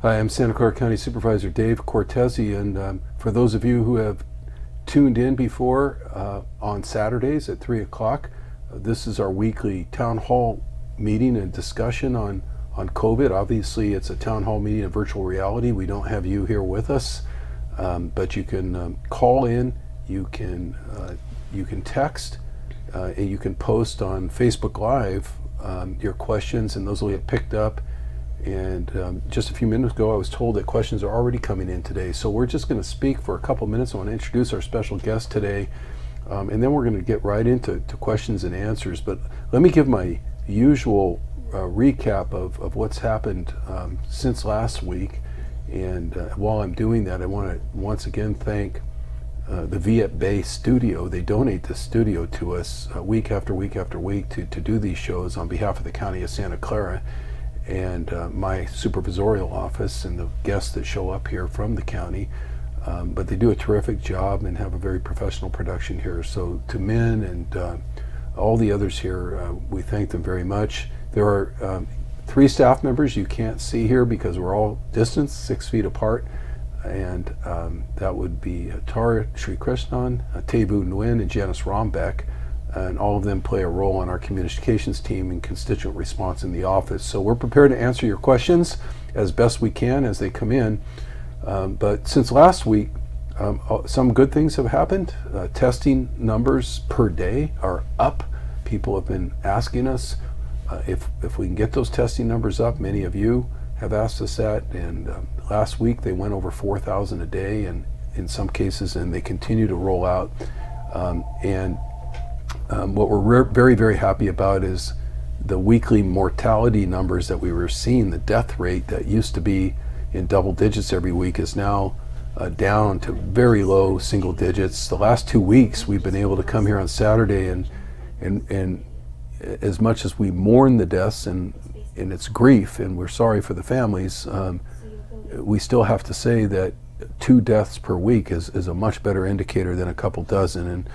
Hi, I'm Santa Clara County Supervisor Dave Cortese, and for those of you who have tuned in before on Saturdays at 3 o'clock, this is our weekly town hall meeting and discussion on COVID. Obviously, it's a town hall meeting of virtual reality. We don't have you here with us, but you can call in, you can text, and you can post on Facebook Live your questions, and those will get picked up. And just a few minutes ago, I was told that questions are already coming in today. So we're just going to speak for a couple minutes. I want to introduce our special guest today, and then we're going to get right into questions and answers. But let me give my usual recap of what's happened since last week. And while I'm doing that, I want to once again thank the Viet Bay studio. They donate the studio to us week after week after week to do these shows on behalf of the County of Santa Clara, and my supervisorial office and the guests that show up here from the county. But they do a terrific job and have a very professional production here. So to Min and all the others here, we thank them very much. There are 3 staff members you can't see here because we're all distanced 6 feet apart. And that would be Tara Sri Krishnan, Tebu Nguyen, and Janice Rombeck. And all of them play a role on our communications team and constituent response in the office. So we're prepared to answer your questions as best we can as they come in. But since last week, some good things have happened. Testing numbers per day are up. People have been asking us if we can get those testing numbers up. Many of you have asked us that. And last week they went over 4,000 a day, and in some cases, and they continue to roll out. What we're very, very happy about is the weekly mortality numbers that we were seeing. The death rate that used to be in double digits every week is now down to very low single digits. The last 2 weeks we've been able to come here on Saturday and as much as we mourn the deaths and its grief, and we're sorry for the families, we still have to say that 2 deaths per week is a much better indicator than a couple dozen. And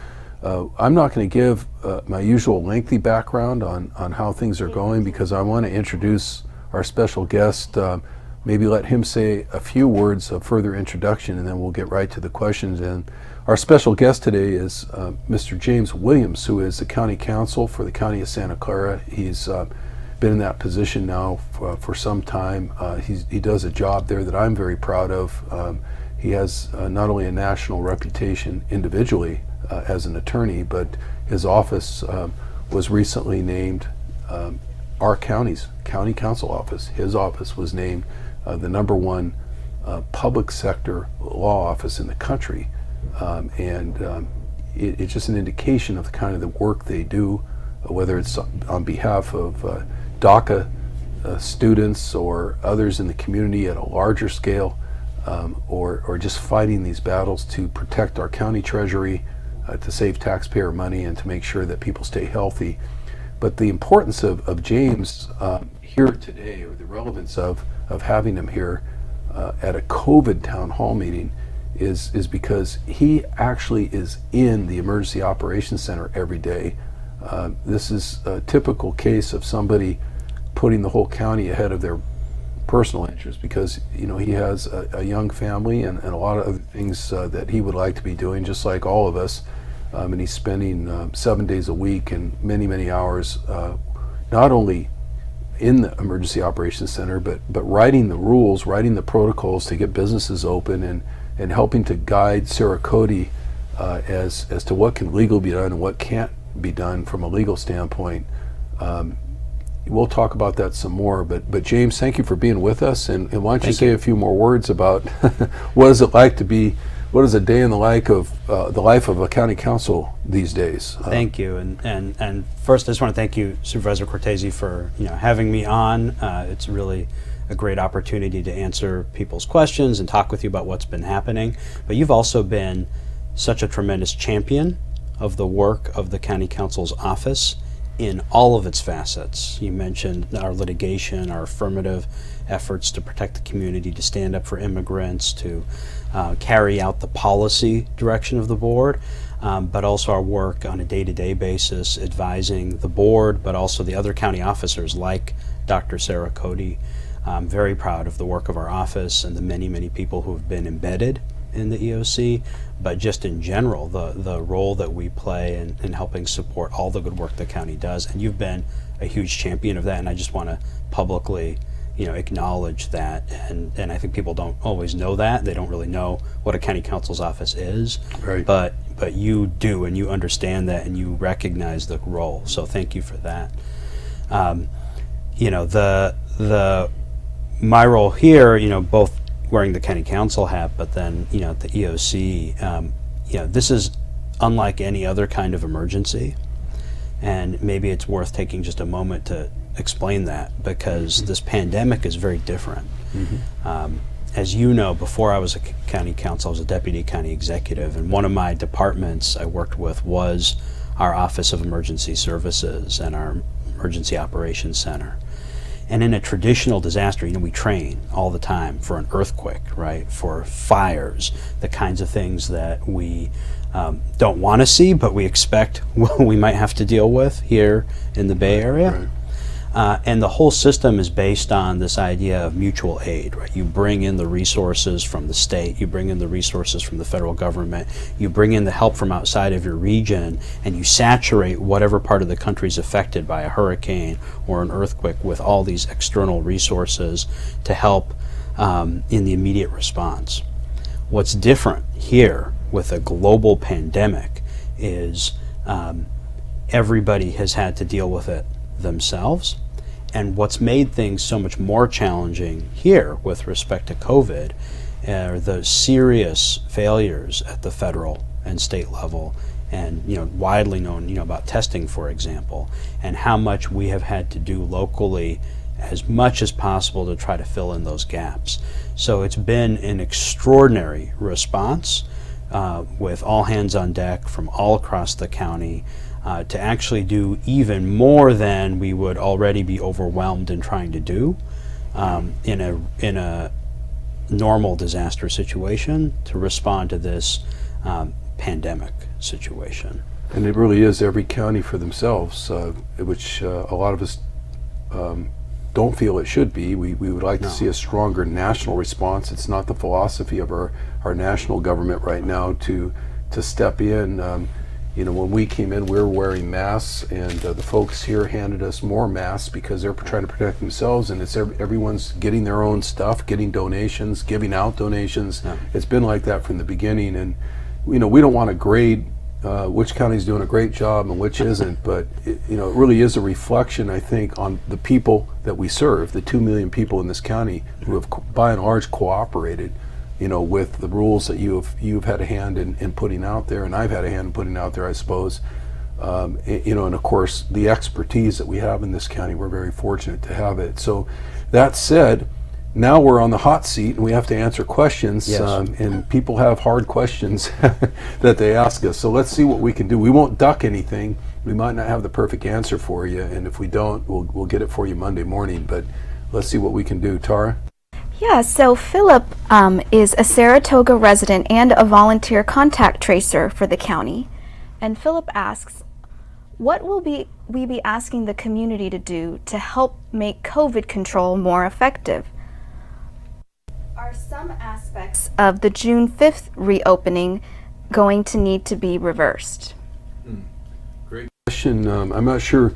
I'm not going to give my usual lengthy background on how things are going, because I want to introduce our special guest, maybe let him say a few words of further introduction, and then we'll get right to the questions. And our special guest today is Mr. James Williams, who is the County Counsel for the County of Santa Clara. He's been in that position now for some time. He does a job there that I'm very proud of. He has not only a national reputation individually as an attorney, but his office was recently named our county's county counsel office. His office was named the #1 public sector law office in the country, and it's just an indication of the kind of the work they do, whether it's on behalf of DACA students or others in the community at a larger scale, or just fighting these battles to protect our county treasury, to save taxpayer money, and to make sure that people stay healthy. But the importance of James here today, or the relevance of having him here at a COVID town hall meeting, is because he actually is in the Emergency Operations Center every day. This is a typical case of somebody putting the whole county ahead of their personal interests, because he has a young family and a lot of other things that he would like to be doing, just like all of us. And he's spending 7 days a week and many, many hours, not only in the Emergency Operations Center, but writing the rules, writing the protocols to get businesses open, and helping to guide Sarah Cody as to what can legally be done and what can't be done from a legal standpoint. We'll talk about that some more, but James, thank you for being with us, and why don't you say a few more words about what is it like to be, what is a day in the life of a county council these days? Thank you, and first I just want to thank you, Supervisor Cortese, for having me on. It's really a great opportunity to answer people's questions and talk with you about what's been happening. But you've also been such a tremendous champion of the work of the County Council's office in all of its facets. You mentioned our litigation, our affirmative efforts to protect the community, to stand up for immigrants, to carry out the policy direction of the board, but also our work on a day-to-day basis advising the board, but also the other county officers like Dr. Sarah Cody I'm very proud of the work of our office and the many, many people who have been embedded in the EOC, but just in general, the role that we play in helping support all the good work the county does. And you've been a huge champion of that, and I just want to publicly acknowledge that. And I think people don't always know that. They don't really know what a county counsel's office is. Right. But you do, and you understand that, and you recognize the role. So thank you for that. My role here, both wearing the county council hat, but then at the EOC, this is unlike any other kind of emergency, and maybe it's worth taking just a moment to explain that, because this pandemic is very different. As you know, before I was a county council, I was a deputy county executive, and one of my departments I worked with was our Office of Emergency Services and our Emergency Operations Center. And in a traditional disaster, we train all the time for an earthquake, right? For fires, the kinds of things that we don't want to see, but we expect we might have to deal with here in the Bay Area. Right. And the whole system is based on this idea of mutual aid, right? You bring in the resources from the state, you bring in the resources from the federal government, you bring in the help from outside of your region, and you saturate whatever part of the country is affected by a hurricane or an earthquake with all these external resources to help in the immediate response. What's different here with a global pandemic is everybody has had to deal with it themselves. And what's made things so much more challenging here with respect to COVID are the serious failures at the federal and state level, and widely known about testing, for example, and how much we have had to do locally as much as possible to try to fill in those gaps. So it's been an extraordinary response with all hands on deck from all across the county to actually do even more than we would already be overwhelmed in trying to do in a normal disaster situation, to respond to this pandemic situation. And it really is every county for themselves, which a lot of us don't feel it should be. We would like to see a stronger national response. It's not the philosophy of our national government right now to step in. When we came in, we were wearing masks, and the folks here handed us more masks because they're trying to protect themselves, and it's everyone's getting their own stuff, getting donations, giving out donations. Yeah. It's been like that from the beginning, and we don't want to grade which county's doing a great job and which isn't, but it really is a reflection, I think, on the people that we serve, the 2 million people in this county who have by and large cooperated with the rules that you've had a hand in putting out there, and I've had a hand in putting out there, I suppose. And of course, the expertise that we have in this county, we're very fortunate to have it. So that said, now we're on the hot seat and we have to answer questions. Yes. And people have hard questions that they ask us. So let's see what we can do. We won't duck anything. We might not have the perfect answer for you, and if we don't, we'll get it for you Monday morning. But let's see what we can do. Tara? Yeah, so Philip is a Saratoga resident and a volunteer contact tracer for the county. And Philip asks, what will we be asking the community to do to help make COVID control more effective? Are some aspects of the June 5th reopening going to need to be reversed? Great question. I'm not sure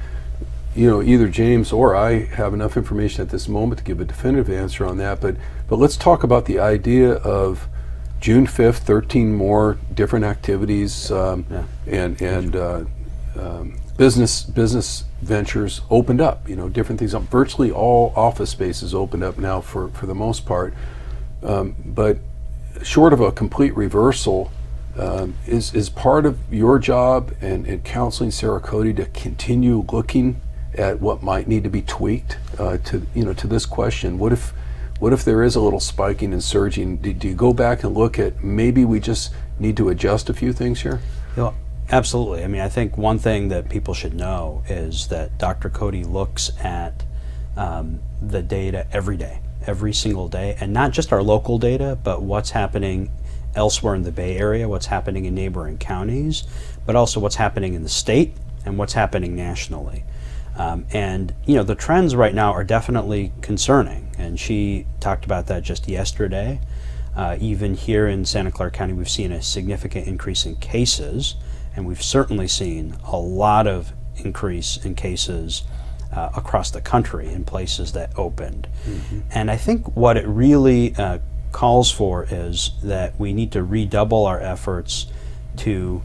either James or I have enough information at this moment to give a definitive answer on that, but let's talk about the idea of June 5th, 13 more different activities and business ventures opened up, different things. Virtually all office spaces opened up now for the most part, but short of a complete reversal, is part of your job and counseling Sarah Cody to continue looking at what might need to be tweaked to this question. What if there is a little spiking and surging? Do you go back and look at maybe we just need to adjust a few things here? Absolutely. I mean, I think one thing that people should know is that Dr. Cody looks at the data every day, every single day, and not just our local data, but what's happening elsewhere in the Bay Area, what's happening in neighboring counties, but also what's happening in the state and what's happening nationally. And the trends right now are definitely concerning, And she talked about that just yesterday. Even here in Santa Clara County, we've seen a significant increase in cases, and we've certainly seen a lot of increase in cases across the country in places that opened. And I think what it really calls for is that we need to redouble our efforts to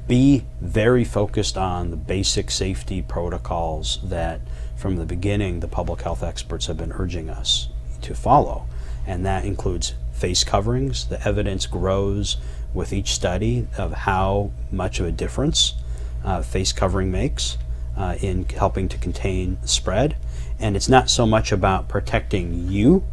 be very focused on the basic safety protocols that from the beginning the public health experts have been urging us to follow. And that includes face coverings. The evidence grows with each study of how much of a difference face covering makes in helping to contain the spread. And it's not so much about protecting you,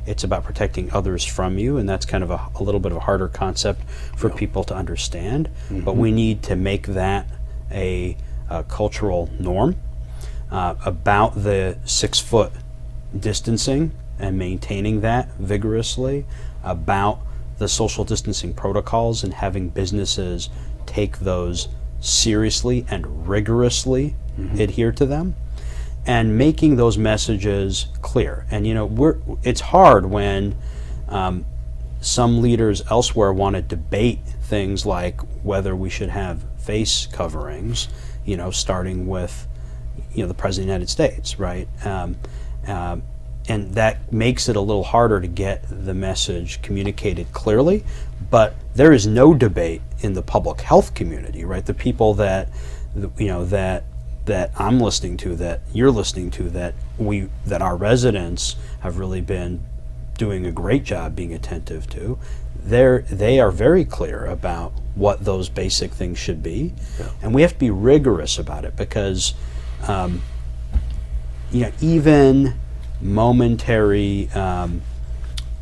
it's about protecting others from you, and that's kind of a little bit of a harder concept for people to understand. But we need to make that a cultural norm about the 6 foot distancing and maintaining that vigorously, about the social distancing protocols and having businesses take those seriously and rigorously adhere to them, and making those messages clear. And it's hard when some leaders elsewhere want to debate things like whether we should have face coverings, starting with the President of the United States, right? And that makes it a little harder to get the message communicated clearly. But there is no debate in the public health community, right? The people that I'm listening to, that you're listening to, that our residents have really been doing a great job being attentive to, they are very clear about what those basic things should be. Yeah. And we have to be rigorous about it because even momentary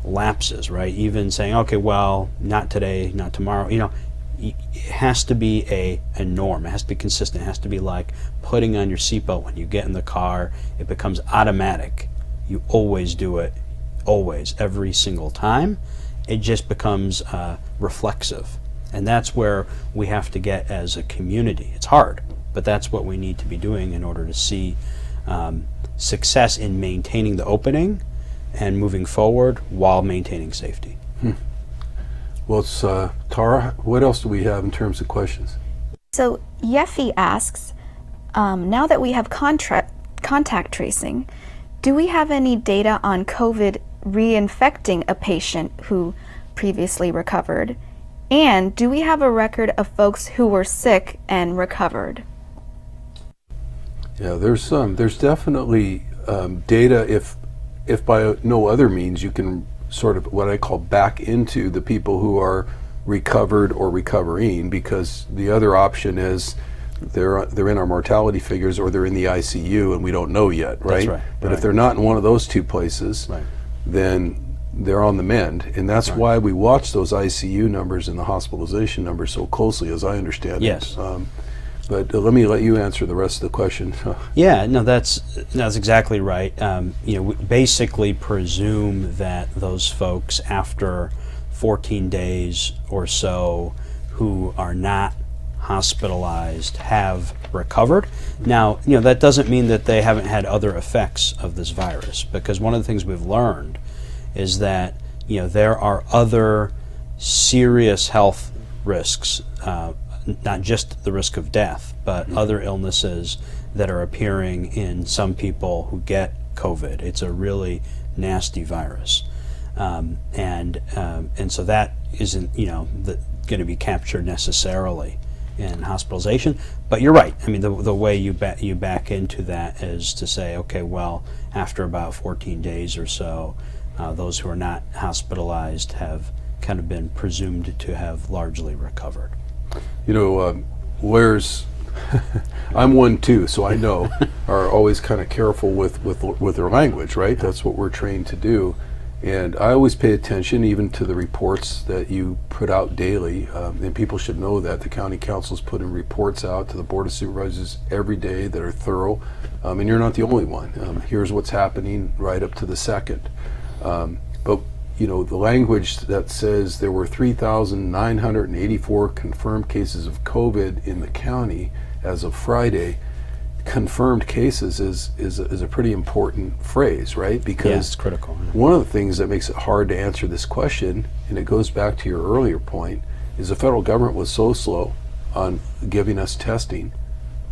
lapses, right? Even saying, okay, well, not today, not tomorrow, it has to be a norm. It has to be consistent. It has to be like putting on your seatbelt when you get in the car. It becomes automatic. You always do it, always, every single time. It just becomes reflexive. And that's where we have to get as a community. It's hard, but that's what we need to be doing in order to see success in maintaining the opening and moving forward while maintaining safety. Well, it's Tara, what else do we have in terms of questions? So Yeffy asks, now that we have contact tracing, do we have any data on COVID reinfecting a patient who previously recovered? And do we have a record of folks who were sick and recovered? Yeah, there's definitely data. If by no other means you can sort of what I call back into the people who are recovered or recovering, because the other option is they're in our mortality figures or they're in the ICU and we don't know yet, right? That's right. But if they're not in one of those two places, then they're on the mend, and that's why we watch those ICU numbers and the hospitalization numbers so closely, as I understand it. Yes. But let me let you answer the rest of the question. Yeah, no, that's exactly right. We basically presume that those folks after 14 days or so who are not hospitalized have recovered. Now, that doesn't mean that they haven't had other effects of this virus, because one of the things we've learned is that there are other serious health risks, not just the risk of death, but other illnesses that are appearing in some people who get COVID. It's a really nasty virus, and so that isn't going to be captured necessarily in hospitalization. But you're right. I mean, the way you back into that is to say, okay, well, after about 14 days or so, those who are not hospitalized have kind of been presumed to have largely recovered. Lawyers, I'm one too, so I know, are always kind of careful with their language, right? That's what we're trained to do. And I always pay attention even to the reports that you put out daily, and people should know that the county council's putting reports out to the Board of Supervisors every day that are thorough, and you're not the only one. Here's what's happening right up to the second. But the language that says there were 3,984 confirmed cases of COVID in the county as of Friday, confirmed cases is a pretty important phrase, right? Because Yeah, it's critical. one of the things that makes it hard to answer this question, and it goes back to your earlier point, is the federal government was so slow on giving us testing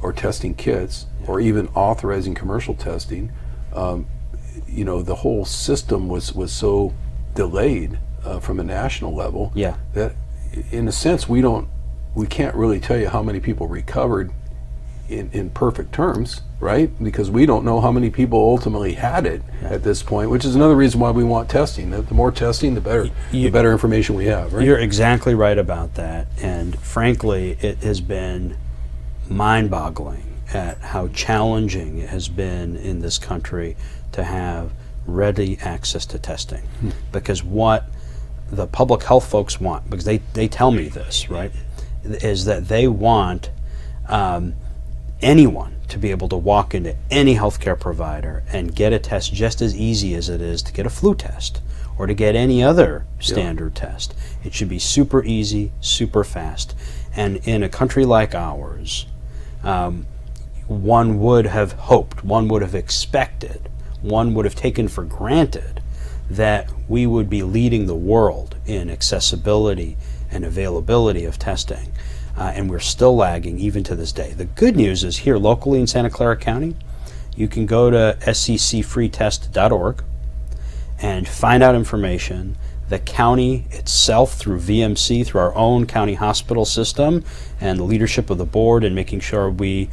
or testing kits or even authorizing commercial testing. The whole system was so delayed from a national level Yeah. that in a sense we can't really tell you how many people recovered in perfect terms, right? Because we don't know how many people ultimately had it at this point, which is another reason why we want testing. The more testing, the better, the better information we have, right? You're exactly right about that. And frankly, it has been mind-boggling at how challenging it has been in this country to have ready access to testing. Because what the public health folks want, because they tell me this, right, is that they want anyone to be able to walk into any healthcare provider and get a test just as easy as it is to get a flu test or to get any other standard test. It should be super easy, super fast. And in a country like ours, one would have hoped, one would have expected, one would have taken for granted that we would be leading the world in accessibility and availability of testing. And we're still lagging even to this day. The good news is here locally in Santa Clara County, you can go to sccfreetest.org and find out information. The county itself, through VMC, through our own county hospital system, and the leadership of the board, and making sure we,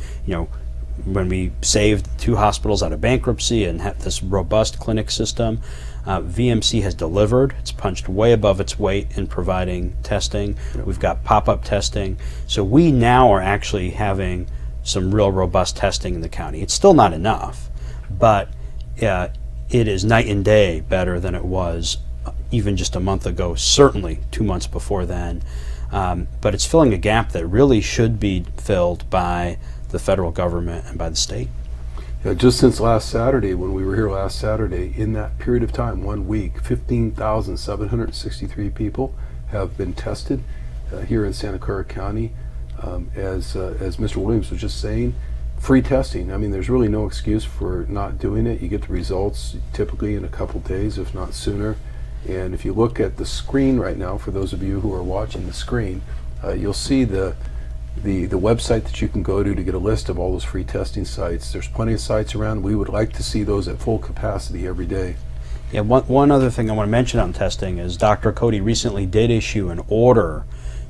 when we saved 2 hospitals out of bankruptcy and have this robust clinic system, VMC has delivered. It's punched way above its weight in providing testing. We've got pop-up testing. So we now are actually having some real robust testing in the county. It's still not enough, but it is night and day better than it was even just a month ago, certainly 2 months before then. But it's filling a gap that really should be filled by the federal government and by the state. Yeah, just since last Saturday, when we were here last Saturday, in that period of time, 1 week, 15,763 people have been tested here in Santa Clara County. As Mr. Williams was just saying, free testing. I mean, there's really no excuse for not doing it. You get the results typically in a couple days, if not sooner. And if you look at the screen right now, for those of you who are watching the screen, you'll see the website that you can go to get a list of all those free testing sites. There's plenty of sites around. We would like to see those at full capacity every day. Yeah, one other thing I want to mention on testing is Dr. Cody recently did issue an order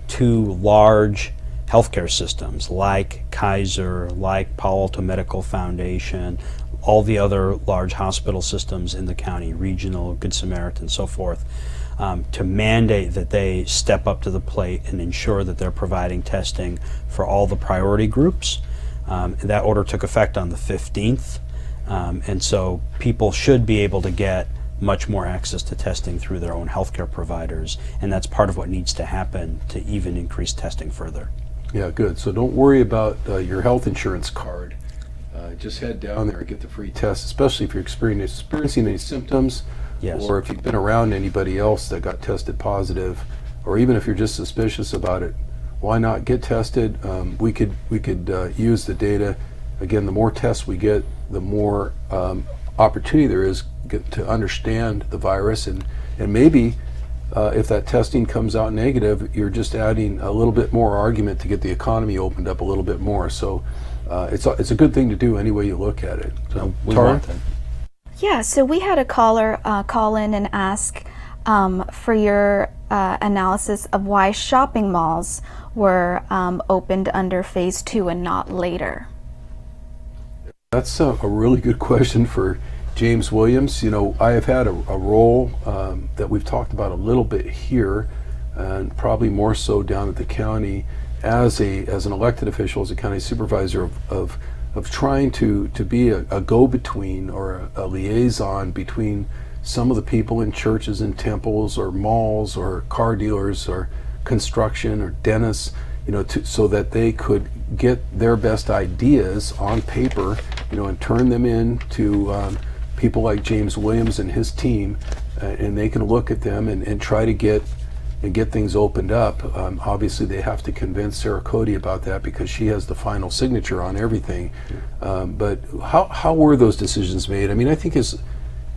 to large healthcare systems like Kaiser, like Palo Alto Medical Foundation, all the other large hospital systems in the county, Regional, Good Samaritan, and so forth, to mandate that they step up to the plate and ensure that they're providing testing for all the priority groups. That order took effect on the 15th, and so people should be able to get much more access to testing through their own healthcare providers, and that's part of what needs to happen to even increase testing further. Yeah, good. So don't worry about your health insurance card. Just head down there and get the free test, especially if you're experiencing any symptoms. Yes. Or if you've been around anybody else that got tested positive, or even if you're just suspicious about it, why not get tested? We could use the data. Again, the more tests we get, the more opportunity there is to understand the virus, and maybe if that testing comes out negative, you're just adding a little bit more argument to get the economy opened up a little bit more. So it's a good thing to do any way you look at it. So, We Tara? want that. Yeah, so we had a caller call in and ask for your analysis of why shopping malls were opened under phase 2 and not later. That's a really good question for James Williams. I have had a role that we've talked about a little bit here, and probably more so down at the county as an elected official, as a county supervisor, of trying to be a go-between or a liaison between some of the people in churches and temples or malls or car dealers or construction or dentists, so that they could get their best ideas on paper, and turn them in to people like James Williams and his team, and they can look at them and try to get and get things opened up. Obviously, they have to convince Sarah Cody about that because she has the final signature on everything. But how were those decisions made? I mean, I think it's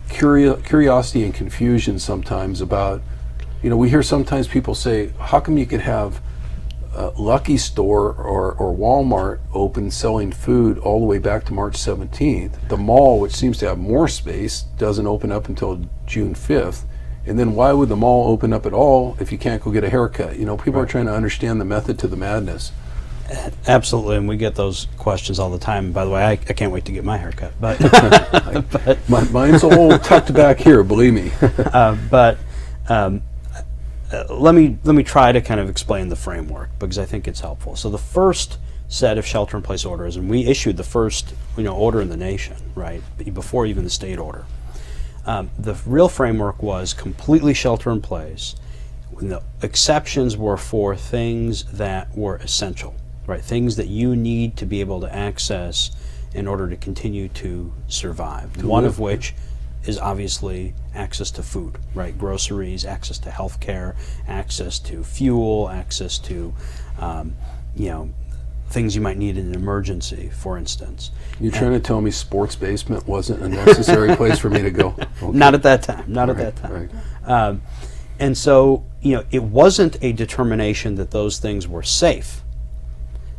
curiosity and confusion sometimes about, we hear sometimes people say, how come you could have Lucky Store or Walmart open selling food all the way back to March 17th? The mall, which seems to have more space, doesn't open up until June 5th. And then why would the mall open up at all if you can't go get a haircut? People are trying to understand the method to the madness. Absolutely, and we get those questions all the time. By the way, I can't wait to get my haircut. But, Mine's all tucked back here, believe me. Let me try to kind of explain the framework because I think it's helpful. So the first set of shelter-in-place orders, and we issued the first order in the nation, right, before even the state order. The real framework was completely shelter-in-place. The exceptions were for things that were essential, right? Things that you need to be able to access in order to continue to survive. One of which is obviously access to food, right? Groceries, access to health care, access to fuel, access to, things you might need in an emergency, for instance. You're trying to tell me Sports Basement wasn't a necessary place for me to go? Okay. Not at that time, not at that time. Right. And so, it wasn't a determination that those things were safe.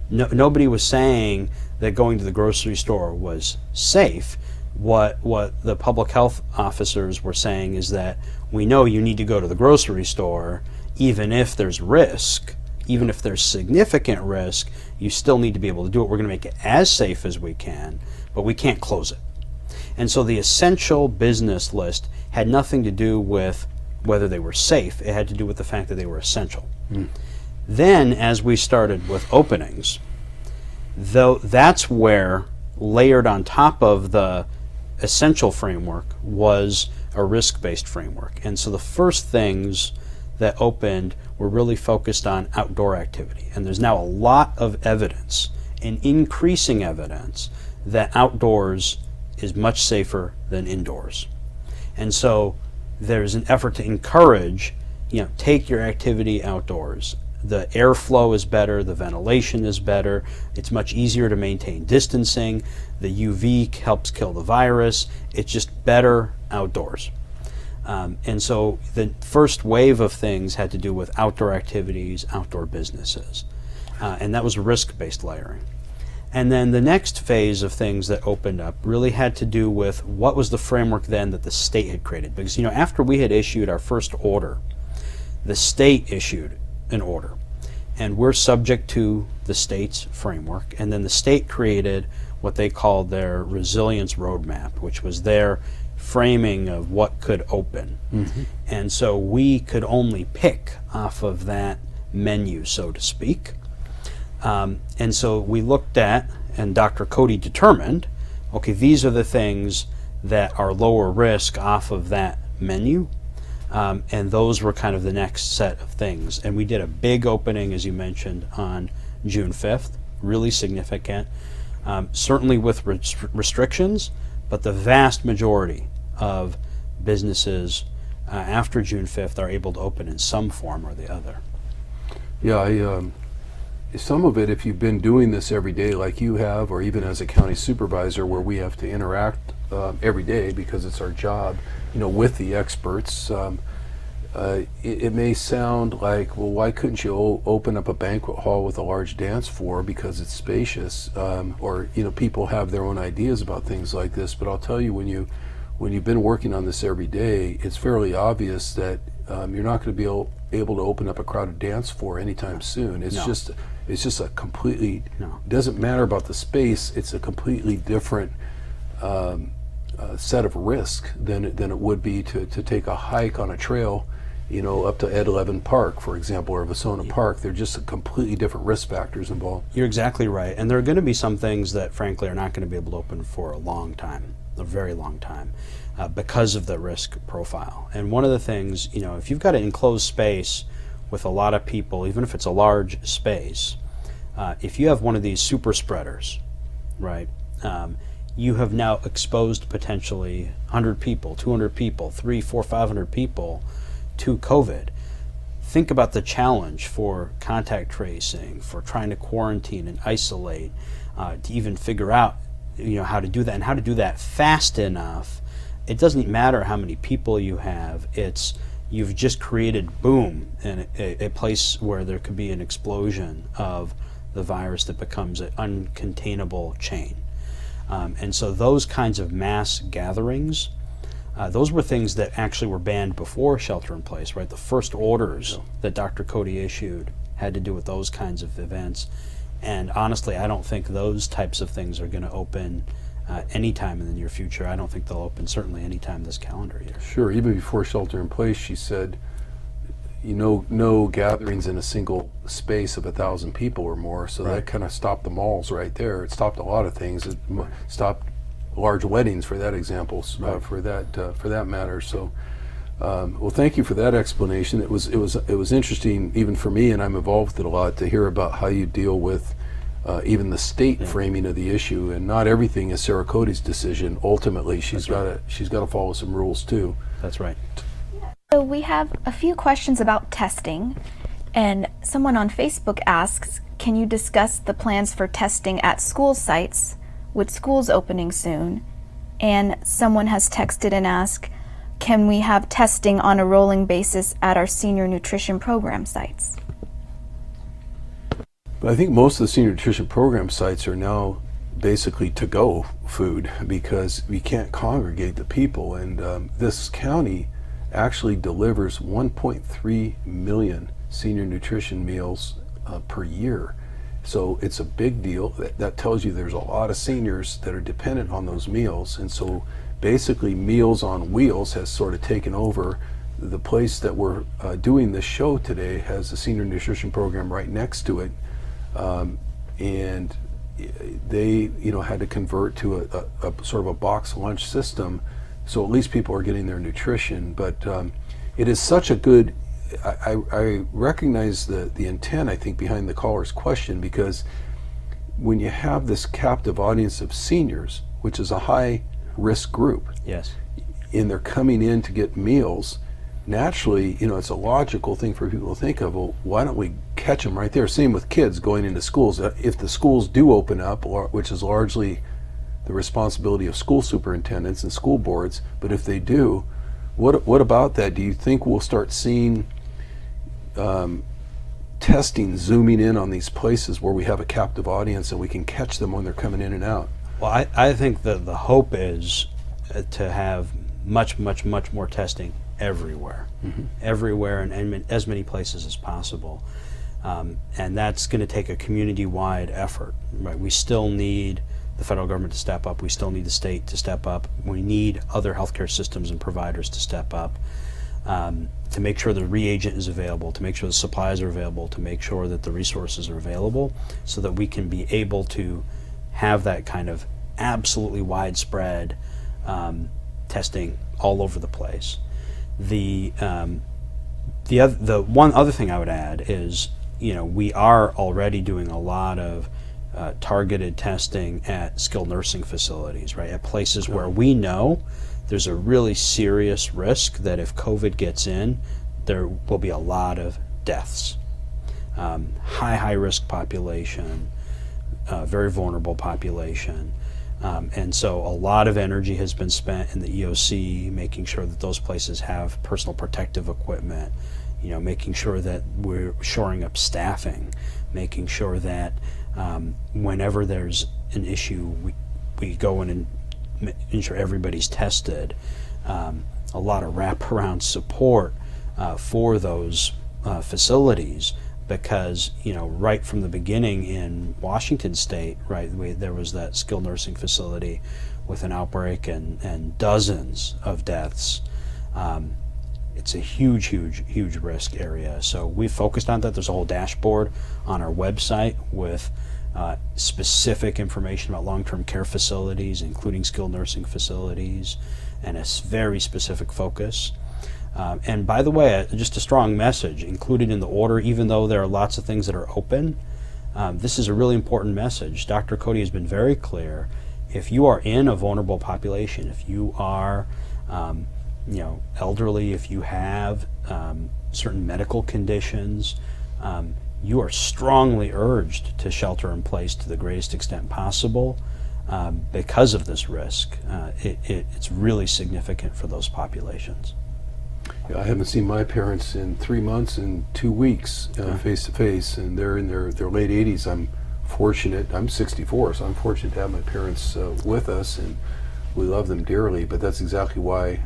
Nobody was saying that going to the grocery store was safe. What the public health officers were saying is that we know you need to go to the grocery store even if there's risk, even if there's significant risk, you still need to be able to do it. We're going to make it as safe as we can, but we can't close it. And so the essential business list had nothing to do with whether they were safe. It had to do with the fact that they were essential. Then, as we started with openings, though, that's where, layered on top of the essential framework, was a risk-based framework. And so the first things that opened were really focused on outdoor activity. And there's now a lot of evidence, and increasing evidence, that outdoors is much safer than indoors. And so there's an effort to encourage, take your activity outdoors. The airflow is better, the ventilation is better, it's much easier to maintain distancing, the UV helps kill the virus, it's just better outdoors. And so the first wave of things had to do with outdoor activities, outdoor businesses. And that was risk-based layering. And then the next phase of things that opened up really had to do with what was the framework then that the state had created. Because, after we had issued our first order, the state issued an order. And we're subject to the state's framework. And then the state created what they called their resilience roadmap, which was their framing of what could open. And so we could only pick off of that menu, so to speak. And so we looked at, and Dr. Cody determined, okay, these are the things that are lower risk off of that menu. And those were kind of the next set of things. And we did a big opening, as you mentioned, on June 5th, really significant, certainly with restrictions, but the vast majority of businesses after June 5th are able to open in some form or the other. Yeah, some of it, if you've been doing this every day like you have, or even as a county supervisor where we have to interact every day because it's our job, with the experts, it may sound like, well, why couldn't you open up a banquet hall with a large dance floor because it's spacious, or people have their own ideas about things like this. But I'll tell you, when you've been working on this every day, it's fairly obvious that you're not going to be able to open up a crowded dance floor anytime soon. It's just a completely, it doesn't matter about the space, it's a completely different set of risk than it would be to take a hike on a trail, up to Ed Levin Park, for example, or Vasona Park. They're just completely different risk factors involved. You're exactly right. And there are going to be some things that, frankly, are not going to be able to open for a long time, a very long time, because of the risk profile. And one of the things, if you've got an enclosed space with a lot of people, even if it's a large space, if you have one of these super spreaders, right, you have now exposed potentially 100 people, 200 people, 300, 400, 500 people to COVID. think about the challenge for contact tracing, for trying to quarantine and isolate, to even figure out, how to do that and how to do that fast enough. It doesn't matter how many people you have. You've just created, boom, in a place where there could be an explosion of the virus that becomes an uncontainable chain. And so those kinds of mass gatherings, those were things that actually were banned before shelter in place, right? The first orders that Dr. Cody issued had to do with those kinds of events. And honestly, I don't think those types of things are going to open anytime in the near future. I don't think they'll open certainly anytime this calendar year. Sure, even before shelter in place, she said, no gatherings in a single space of 1,000 people or more. So that kind of stopped the malls right there. It stopped a lot of things. It stopped large weddings, for that example, for that matter. So, well, thank you for that explanation. It was interesting even for me, and I'm involved with it a lot, to hear about how you deal with even the state framing of the issue. And not everything is Sarah Cody's decision. Ultimately, she's got to follow some rules too. That's right. So we have a few questions about testing, and someone on Facebook asks, can you discuss the plans for testing at school sites, with schools opening soon? And someone has texted and asked, can we have testing on a rolling basis at our senior nutrition program sites? But I think most of the senior nutrition program sites are now basically to-go food, because we can't congregate the people. And this county actually delivers 1.3 million senior nutrition meals per year. So it's a big deal. That tells you there's a lot of seniors that are dependent on those meals. And so basically Meals on Wheels has sort of taken over. The place that we're doing this show today has a senior nutrition program right next to it. And they had to convert to a sort of a box lunch system, so at least people are getting their nutrition. But it is such a good, I recognize the intent, I think, behind the caller's question, because when you have this captive audience of seniors, which is a high risk group, Yes. and they're coming in to get meals, naturally, it's a logical thing for people to think of, well, why don't we catch them right there? Same with kids going into schools. If the schools do open up, which is largely the responsibility of school superintendents and school boards, but if they do, what about that? Do you think we'll start seeing testing zooming in on these places where we have a captive audience and we can catch them when they're coming in and out? Well, I think that the hope is to have much, much, much more testing everywhere, everywhere, and as many places as possible. And that's going to take a community-wide effort, right? We still need the federal government to step up. We still need the state to step up. We need other healthcare systems and providers to step up, to make sure the reagent is available, to make sure the supplies are available, to make sure that the resources are available, so that we can be able to have that kind of absolutely widespread testing all over the place. The one other thing I would add is, we are already doing a lot of targeted testing at skilled nursing facilities, right? At places where we know there's a really serious risk that if COVID gets in, there will be a lot of deaths. High risk population, very vulnerable population. And so a lot of energy has been spent in the EOC making sure that those places have personal protective equipment, making sure that we're shoring up staffing, making sure that whenever there's an issue, we go in and ensure everybody's tested. A lot of wraparound support for those facilities, because right from the beginning in Washington State, right, there was that skilled nursing facility with an outbreak and dozens of deaths. It's a huge risk area. So we focused on that. There's a whole dashboard on our website with specific information about long-term care facilities, including skilled nursing facilities, and a very specific focus. And by the way, just a strong message included in the order, even though there are lots of things that are open, this is a really important message. Dr. Cody has been very clear. If you are in a vulnerable population, if you are elderly, if you have certain medical conditions, you are strongly urged to shelter in place to the greatest extent possible because of this risk. It's really significant for those populations. Yeah, I haven't seen my parents in 3 months and 2 weeks face to face, and they're in their late 80s. I'm fortunate. I'm 64, so I'm fortunate to have my parents with us, and we love them dearly. But that's exactly why,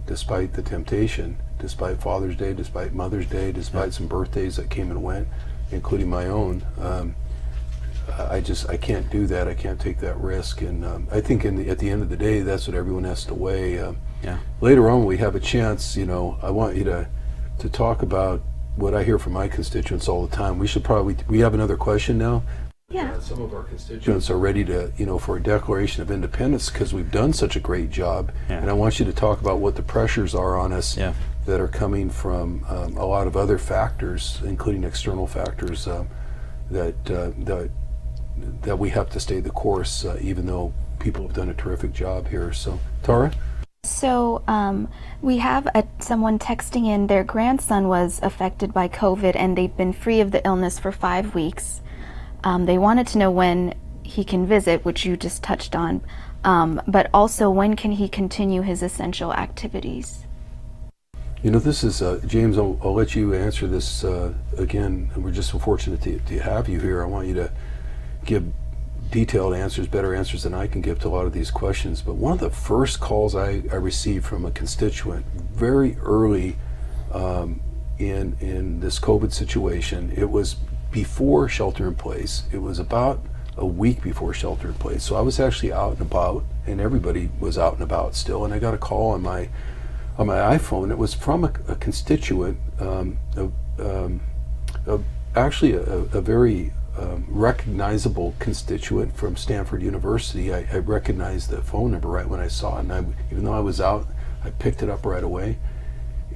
despite the temptation, despite Father's Day, despite Mother's Day, despite some birthdays that came and went, including my own, I can't do that. I can't take that risk, and I think at the end of the day, that's what everyone has to weigh. Later on, when we have a chance, I want you to talk about what I hear from my constituents all the time. We have another question now. Yeah. Some of our constituents are ready to, for a Declaration of Independence because we've done such a great job. And I want you to talk about what the pressures are on us that are coming from a lot of other factors, including external factors that we have to stay the course, even though people have done a terrific job here. So, Tara? So we have someone texting in their grandson was affected by COVID and they've been free of the illness for 5 weeks. They wanted to know when he can visit, which you just touched on, but also when can he continue his essential activities? This is, James, I'll let you answer this again. And we're just so fortunate to have you here. I want you to give detailed answers, better answers than I can give to a lot of these questions. But one of the first calls I received from a constituent very early in this COVID situation, it was before shelter in place. It was about a week before shelter in place. So I was actually out and about, and everybody was out and about still, and I got a call on my iPhone. It was from a constituent, actually a very recognizable constituent from Stanford University. I recognized the phone number right when I saw it, and even though I was out, I picked it up right away.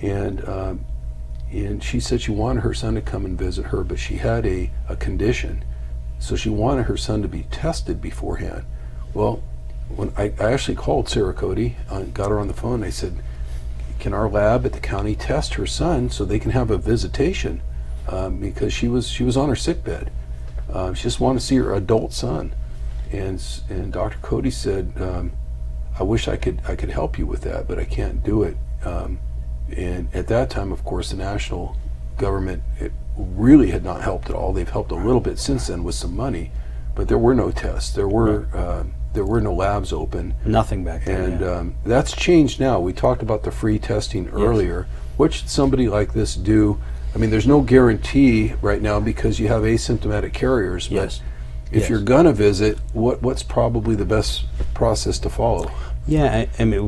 And she said she wanted her son to come and visit her, but she had a condition, so she wanted her son to be tested beforehand. Well, when I actually called Sarah Cody, got her on the phone, I said, can our lab at the county test her son so they can have a visitation, because she was on her sickbed. She just wanted to see her adult son, and Dr. Cody said, I wish I could help you with that, but I can't do it. And at that time, of course, the national government, it really had not helped at all. They've helped a little bit since then with some money, but there were no tests. There were no labs open. Nothing back then. And that's changed now. We talked about the free testing earlier. What should somebody like this do? I mean, there's no guarantee right now because you have asymptomatic carriers. But if you're gonna visit, what's probably the best process to follow? Yeah, I mean,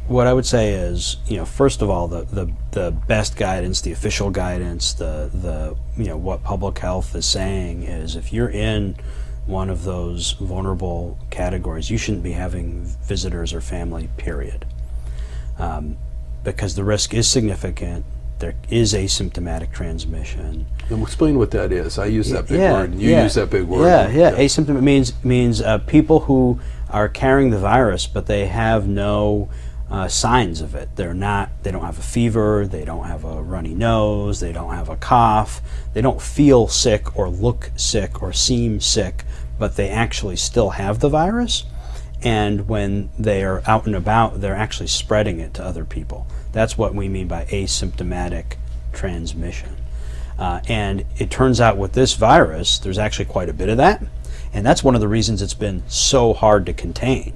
what I would say is, first of all, the best guidance, the official guidance, the what public health is saying is, if you're in one of those vulnerable categories, you shouldn't be having visitors or family, period, because the risk is significant. There is asymptomatic transmission. And explain what that is. I use that big word, and you use that big word. Asymptomatic means people who are carrying the virus, but they have no signs of it. They don't have a fever, they don't have a runny nose, they don't have a cough, they don't feel sick or look sick or seem sick, but they actually still have the virus. And when they are out and about, they're actually spreading it to other people. That's what we mean by asymptomatic transmission. And it turns out with this virus, there's actually quite a bit of that. And that's one of the reasons it's been so hard to contain,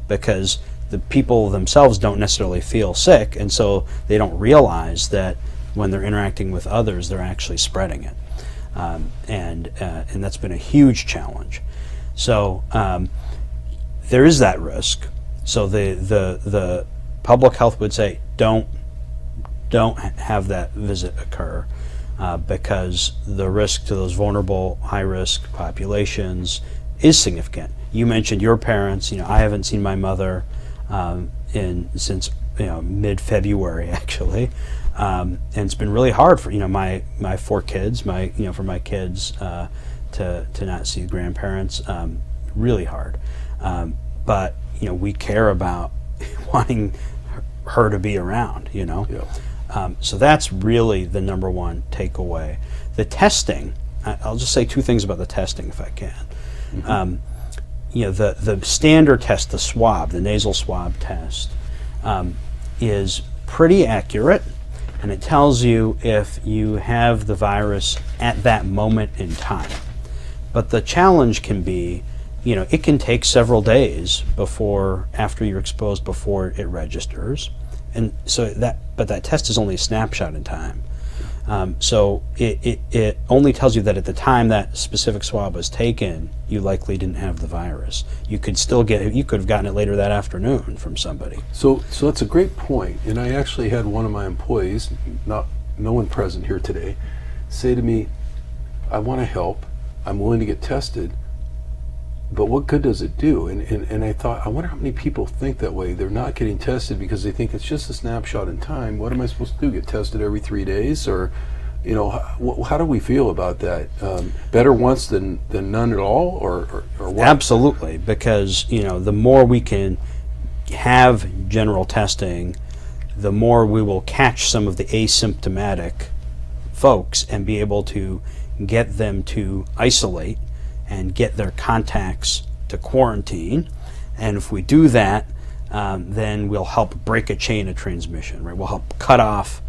because the people themselves don't necessarily feel sick, and so they don't realize that when they're interacting with others, they're actually spreading it. And that's been a huge challenge. So there is that risk. So the public health would say, don't have that visit occur, because the risk to those vulnerable, high-risk populations is significant. You mentioned your parents. I haven't seen my mother since mid-February, actually, and it's been really hard for my 4 kids, for my kids to not see grandparents. Really hard, but we care about wanting her to be around. So that's really the number one takeaway. The testing, I'll just say two things about the testing if I can. The standard test, the swab, the nasal swab test, is pretty accurate, and it tells you if you have the virus at that moment in time. But the challenge can be, it can take several days after you're exposed before it registers, and so that test is only a snapshot in time. So it only tells you that at the time that specific swab was taken, you likely didn't have the virus. You could have gotten it later that afternoon from somebody. So that's a great point. And I actually had one of my employees, no one present here today, say to me, I want to help, I'm willing to get tested, but what good does it do? And I thought, I wonder how many people think that way. They're not getting tested because they think it's just a snapshot in time. What am I supposed to do? Get tested every 3 days? Or, how do we feel about that? Better once than none at all? Or what? Absolutely, because, the more we can have general testing, the more we will catch some of the asymptomatic folks and be able to get them to isolate and get their contacts to quarantine. And if we do that, then we'll help break a chain of transmission, right? We'll help cut off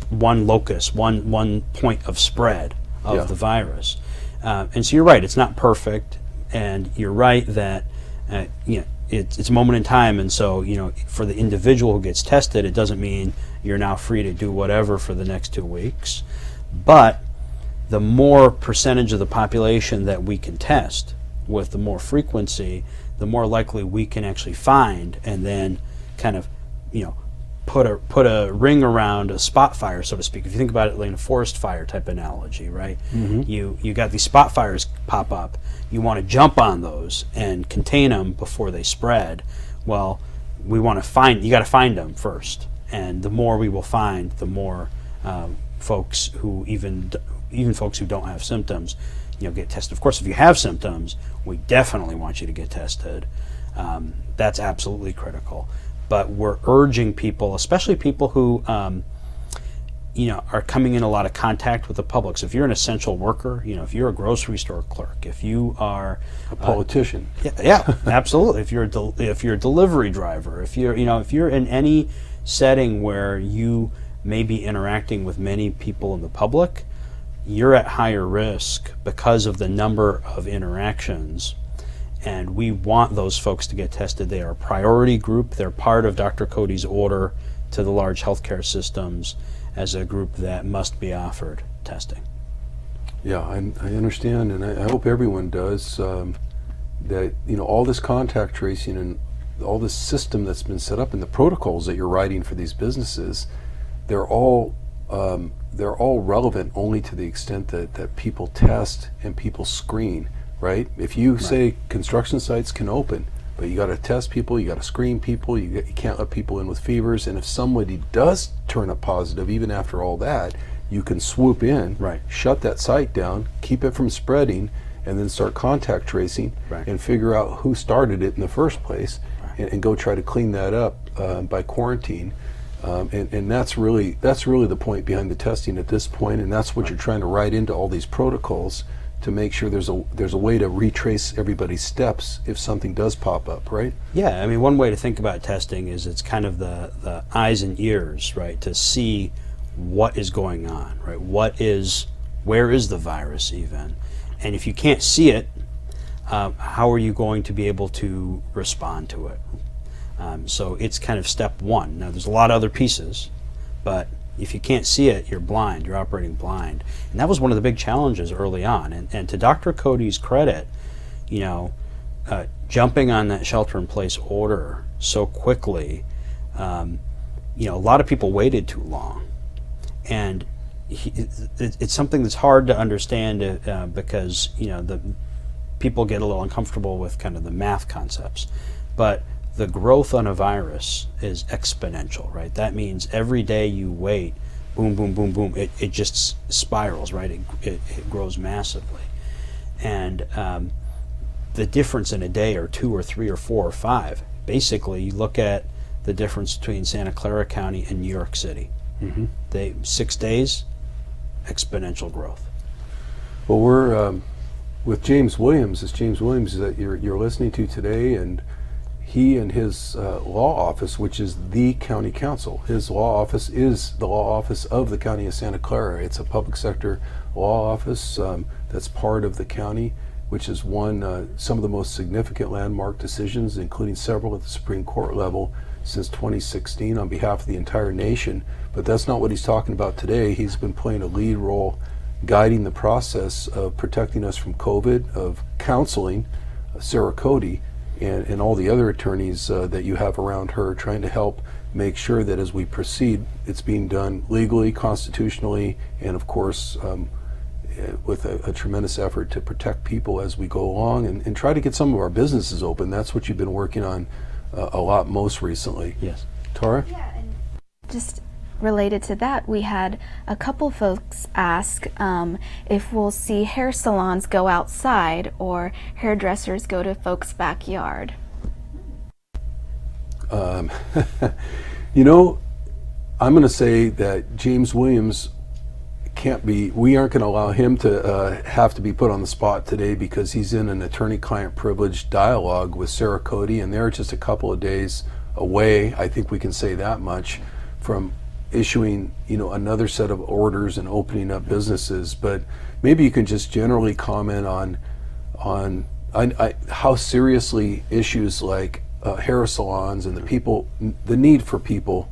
one locus, one point of spread of the virus. And so you're right, it's not perfect, and you're right that it's a moment in time, and so for the individual who gets tested, it doesn't mean you're now free to do whatever for the next 2 weeks. But the more percentage of the population that we can test with the more frequency, the more likely we can actually find and then kind of, put a ring around a spot fire, so to speak. If you think about it like in a forest fire type analogy, right? You got these spot fires pop up. You want to jump on those and contain them before they spread. Well, you got to find them first. And the more we will find, the more folks who even folks who don't have symptoms, get tested. Of course, if you have symptoms, we definitely want you to get tested. That's absolutely critical. But we're urging people, especially people who, are coming in a lot of contact with the public. So if you're an essential worker, if you're a grocery store clerk, if you are a politician, yeah, absolutely. If you're a delivery driver, if you're in any setting where you may be interacting with many people in the public, you're at higher risk because of the number of interactions, and we want those folks to get tested. They are a priority group. They're part of Dr. Cody's order to the large healthcare systems as a group that must be offered testing. Yeah, I understand, and I hope everyone does, that all this contact tracing and all this system that's been set up and the protocols that you're writing for these businesses, they're all relevant only to the extent that people test and people screen, right? If you say construction sites can open, but you got to test people, you got to screen people, you can't let people in with fevers, and if somebody does turn up positive, even after all that, you can swoop in, shut that site down, keep it from spreading, and then start contact tracing and figure out who started it in the first place, and go try to clean that up by quarantine. And that's really the point behind the testing at this point, and that's what you're trying to write into all these protocols to make sure there's a way to retrace everybody's steps if something does pop up, right? Yeah, I mean, one way to think about testing is it's kind of the eyes and ears, right, to see what is going on, right? Where is the virus even? And if you can't see it, how are you going to be able to respond to it? So it's kind of step one. Now, there's a lot of other pieces, but if you can't see it, you're blind. You're operating blind. And that was one of the big challenges early on. And to Dr. Cody's credit, jumping on that shelter-in-place order so quickly, a lot of people waited too long. And it's something that's hard to understand because, the people get a little uncomfortable with kind of the math concepts. But the growth on a virus is exponential, right? That means every day you wait, boom, boom, boom, boom, it just spirals, right? It grows massively. And the difference in a day or 2 or 3 or 4 or 5, basically you look at the difference between Santa Clara County and New York City. They 6 days, exponential growth. Well, we're with James Williams. It's James Williams that you're listening to today, and he and his law office, which is the county council. His law office is the law office of the county of Santa Clara. It's a public sector law office that's part of the county, which has won some of the most significant landmark decisions, including several at the Supreme Court level since 2016 on behalf of the entire nation. But that's not what he's talking about today. He's been playing a lead role guiding the process of protecting us from COVID, of counseling Sarah Cody and all the other attorneys that you have around her, trying to help make sure that as we proceed, it's being done legally, constitutionally, and of course with a tremendous effort to protect people as we go along and try to get some of our businesses open. That's what you've been working on a lot most recently. Yes. Tara? Yeah, and just related to that, we had a couple folks ask if we'll see hair salons go outside or hairdressers go to folks' backyard. You know, I'm going to say that James Williams we aren't going to allow him to have to be put on the spot today because he's in an attorney-client privilege dialogue with Sarah Cody, and they're just a couple of days away, I think we can say that much, from issuing, another set of orders and opening up businesses. But maybe you can just generally comment on how seriously issues like hair salons and the need for people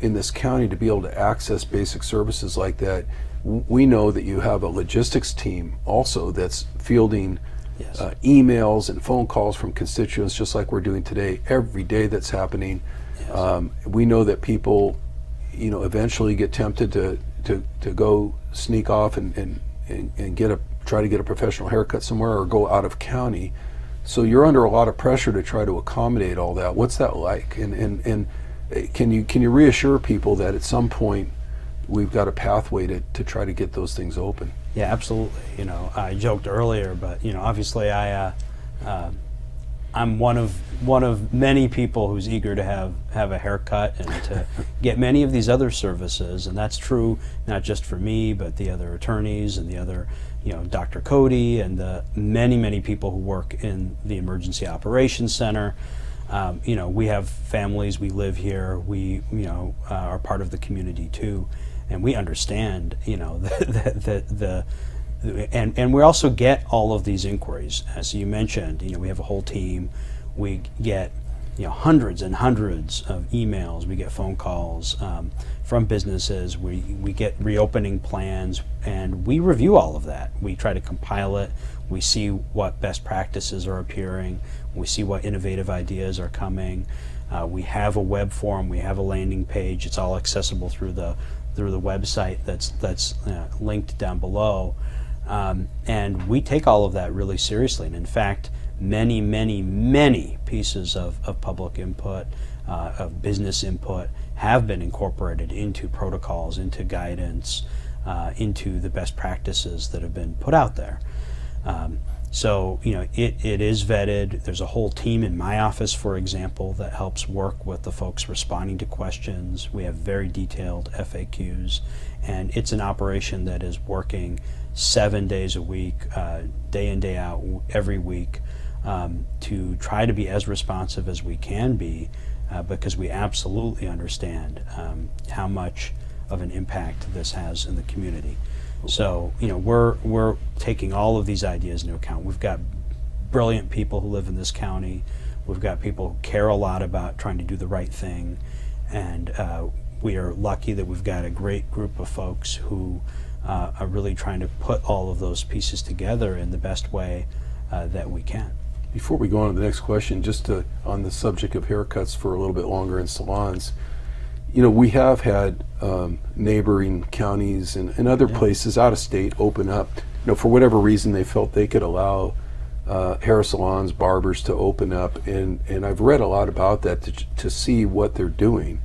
in this county to be able to access basic services like that. We know that you have a logistics team also that's fielding Yes. Emails and phone calls from constituents, just like we're doing today. Every day that's happening. Yes. We know that people, eventually get tempted to go sneak off and try to get a professional haircut somewhere or go out of county. So you're under a lot of pressure to try to accommodate all that. What's that like? And can you reassure people that at some point we've got a pathway to try to get those things open? Yeah, absolutely. I joked earlier, but obviously I'm one of many people who's eager to have a haircut and to get many of these other services, and that's true not just for me, but the other attorneys and the other, Dr. Cody and the many people who work in the Emergency Operations Center. We have families. We live here. We are part of the community too, and we understand and we also get all of these inquiries. As you mentioned, we have a whole team. We get hundreds and hundreds of emails. We get phone calls from businesses. We get reopening plans, and we review all of that. We try to compile it. We see what best practices are appearing. We see what innovative ideas are coming. We have a web form. We have a landing page. It's all accessible through the website that's linked down below. And we take all of that really seriously. And in fact, many pieces of public input, of business input, have been incorporated into protocols, into guidance, into the best practices that have been put out there. So it is vetted. There's a whole team in my office, for example, that helps work with the folks responding to questions. We have very detailed FAQs, and it's an operation that is working 7 days a week, day in, day out, every week, to try to be as responsive as we can be, because we absolutely understand how much of an impact this has in the community. So we're taking all of these ideas into account. We've got brilliant people who live in this county. We've got people who care a lot about trying to do the right thing, and we are lucky that we've got a great group of folks who are really trying to put all of those pieces together in the best way that we can. Before we go on to the next question, just on the subject of haircuts for a little bit longer in salons, we have had neighboring counties and other places out of state open up. For whatever reason, they felt they could allow hair salons, barbers to open up, and I've read a lot about that to see what they're doing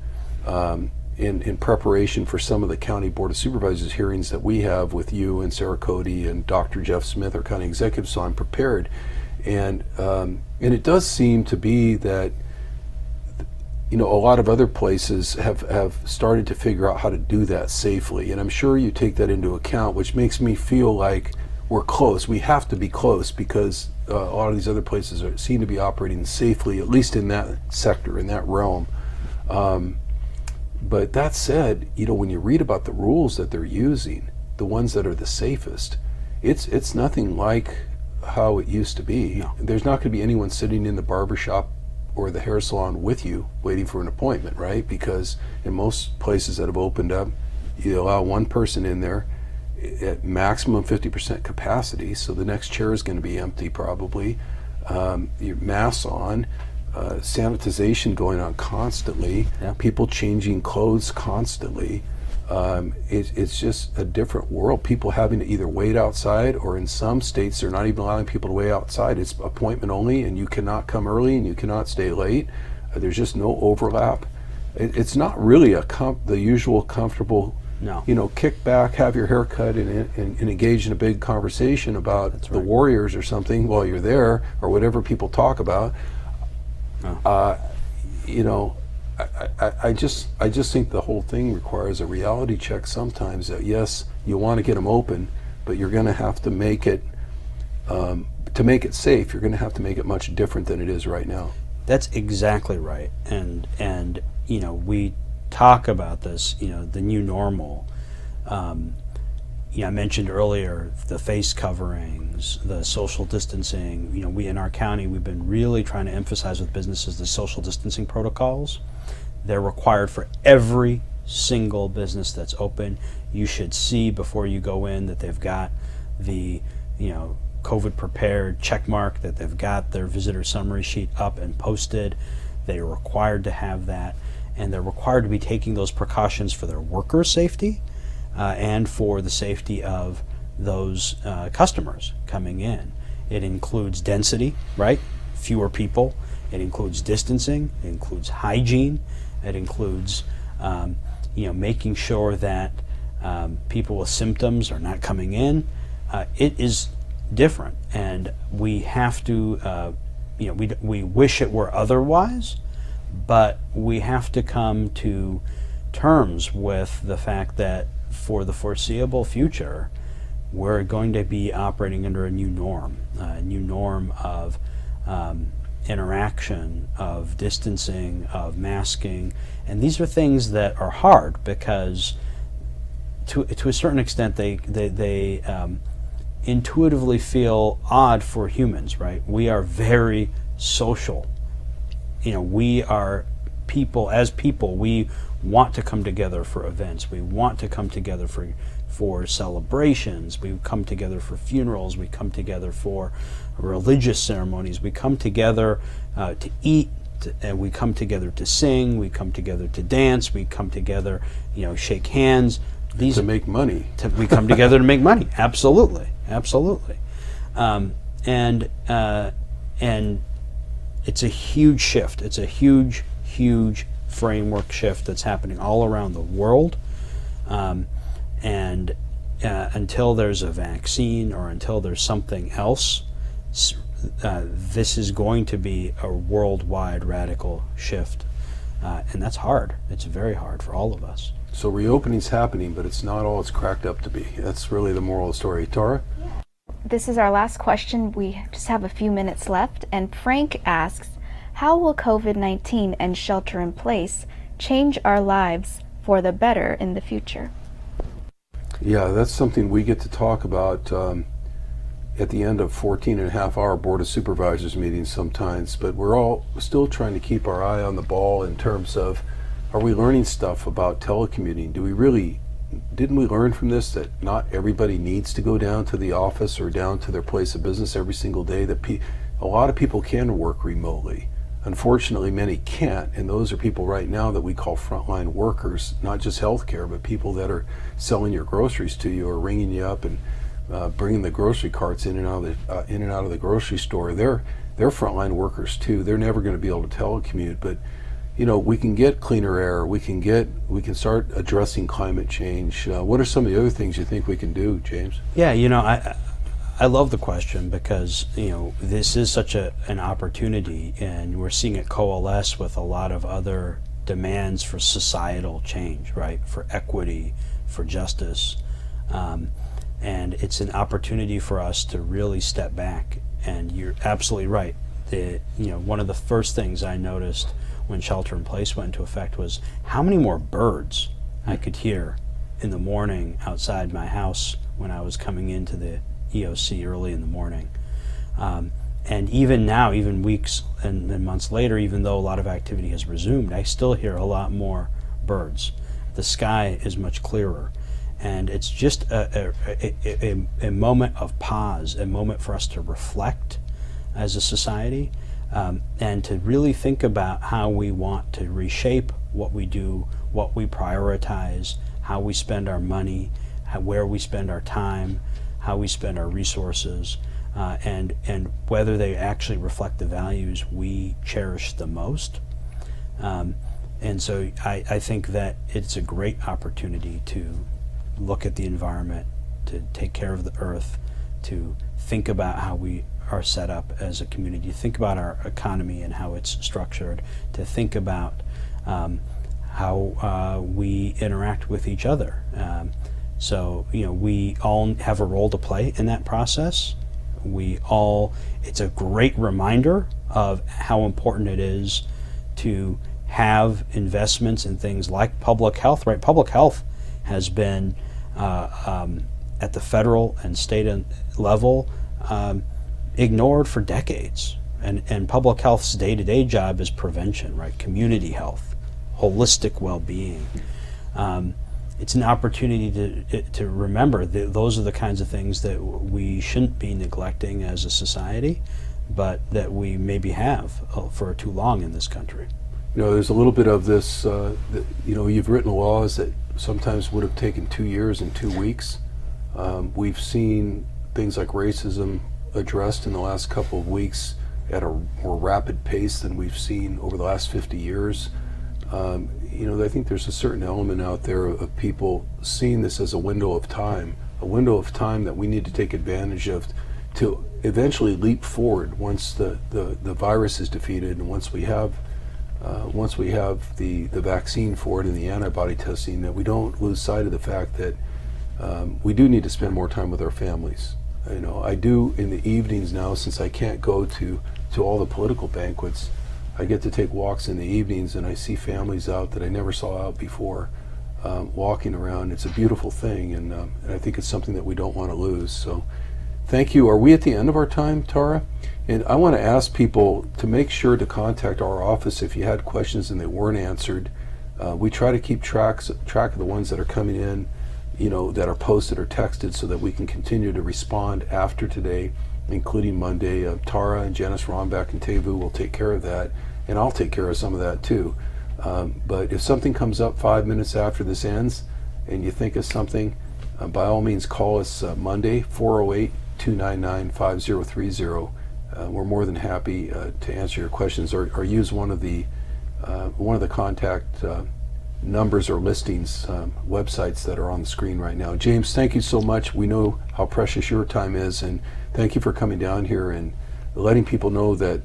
in preparation for some of the County Board of Supervisors hearings that we have with you and Sarah Cody and Dr. Jeff Smith, our county executive. So I'm prepared, and it does seem to be that a lot of other places have started to figure out how to do that safely. And I'm sure you take that into account, which makes me feel like we're close. We have to be close because a lot of these other places seem to be operating safely, at least in that sector, in that realm. But that said, when you read about the rules that they're using, the ones that are the safest, it's nothing like how it used to be. No. There's not going to be anyone sitting in the barbershop or the hair salon with you waiting for an appointment, right? Because in most places that have opened up, you allow one person in there at maximum 50% capacity, so the next chair is going to be empty probably. Your masks on, sanitization going on constantly, Yeah. people changing clothes constantly. It's just a different world. People having to either wait outside, or in some states they're not even allowing people to wait outside. It's appointment only, and you cannot come early and you cannot stay late. There's just no overlap. It's not really the usual comfortable, No. kick back, have your hair cut, and engage in a big conversation about That's the right. Warriors or something while you're there, or whatever people talk about. I just think the whole thing requires a reality check sometimes, that yes, you want to get them open, but you're going to have to make it, to make it safe, you're going to have to make it much different than it is right now. That's exactly right. And we talk about this, the new normal. I mentioned earlier the face coverings, the social distancing. We in our county, we've been really trying to emphasize with businesses the social distancing protocols. They're required for every single business that's open. You should see before you go in that they've got the COVID prepared check mark, that they've got their visitor summary sheet up and posted. They are required to have that, and they're required to be taking those precautions for their workers' safety and for the safety of those customers coming in. It includes density, right? Fewer people. It includes distancing. It includes hygiene. It includes making sure that people with symptoms are not coming in. It is different, and we have to we wish it were otherwise, but we have to come to terms with the fact that for the foreseeable future we're going to be operating under a new norm of interaction, of distancing, of masking, and these are things that are hard because to a certain extent they intuitively feel odd for humans, right? We are very social. We are people. As people, we want to come together for events. We want to come together for celebrations. We come together for funerals. We come together for religious ceremonies. We come together to eat, and we come together to sing. We come together to dance. We come together, shake hands. To make money. We come together to make money. Absolutely. And it's a huge shift. It's a huge framework shift that's happening all around the world. And until there's a vaccine or until there's something else, this is going to be a worldwide radical shift. And that's hard. It's very hard for all of us. So reopening's happening, but it's not all it's cracked up to be. That's really the moral of the story. Tara? This is our last question. We just have a few minutes left, and Frank asks, how will COVID-19 and shelter in place change our lives for the better in the future? Yeah, that's something we get to talk about at the end of 14.5-hour Board of Supervisors meetings sometimes, but we're all still trying to keep our eye on the ball in terms of, are we learning stuff about telecommuting? Didn't we learn from this that not everybody needs to go down to the office or down to their place of business every single day? That a lot of people can work remotely. Unfortunately, many can't, and those are people right now that we call frontline workers, not just healthcare, but people that are selling your groceries to you or ringing you up and bringing the grocery carts in and out of the grocery store. They're frontline workers too. They're never going to be able to telecommute, but we can get cleaner air. We can start addressing climate change. What are some of the other things you think we can do, James? Yeah, I love the question because, you know, this is such an opportunity, and we're seeing it coalesce with a lot of other demands for societal change, right? For equity, for justice. And it's an opportunity for us to really step back. And you're absolutely right. One of the first things I noticed when shelter in place went into effect was how many more birds I could hear in the morning outside my house when I was coming into the EOC early in the morning. And even now, even weeks and months later, even though a lot of activity has resumed, I still hear a lot more birds. The sky is much clearer. And it's just a moment of pause, a moment for us to reflect as a society, and to really think about how we want to reshape what we do, what we prioritize, how we spend our money, where we spend our time, how we spend our resources, and whether they actually reflect the values we cherish the most. And so I think that it's a great opportunity to look at the environment, to take care of the earth, to think about how we are set up as a community, think about our economy and how it's structured, to think about how we interact with each other. So, we all have a role to play in that process. It's a great reminder of how important it is to have investments in things like public health, right? Public health has been at the federal and state level ignored for decades. And public health's day-to-day job is prevention, right? Community health, holistic well-being. It's an opportunity to remember that those are the kinds of things that we shouldn't be neglecting as a society, but that we maybe have for too long in this country. There's a little bit of this, you've written laws that sometimes would have taken 2 years and 2 weeks. We've seen things like racism addressed in the last couple of weeks at a more rapid pace than we've seen over the last 50 years. I think there's a certain element out there of people seeing this as a window of time that we need to take advantage of to eventually leap forward once the virus is defeated, and once we have the vaccine for it and the antibody testing, that we don't lose sight of the fact that we do need to spend more time with our families. I do in the evenings now, since I can't go to all the political banquets. I get to take walks in the evenings, and I see families out that I never saw out before, walking around. It's a beautiful thing, and I think it's something that we don't want to lose. So thank you. Are we at the end of our time, Tara? And I want to ask people to make sure to contact our office if you had questions and they weren't answered. We try to keep track of the ones that are coming in, that are posted or texted, so that we can continue to respond after today, including Monday. Tara and Janice Romback and Tevu will take care of that, and I'll take care of some of that too. But if something comes up 5 minutes after this ends and you think of something, by all means call us Monday, 408-299-5030. We're more than happy to answer your questions, or use one of the contact numbers or listings, websites that are on the screen right now. James, thank you so much. We know how precious your time is, and thank you for coming down here and letting people know that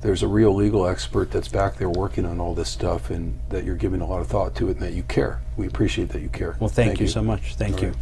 there's a real legal expert that's back there working on all this stuff, and that you're giving a lot of thought to it, and that you care. We appreciate that you care. Well, thank you so much. Thank you. All right.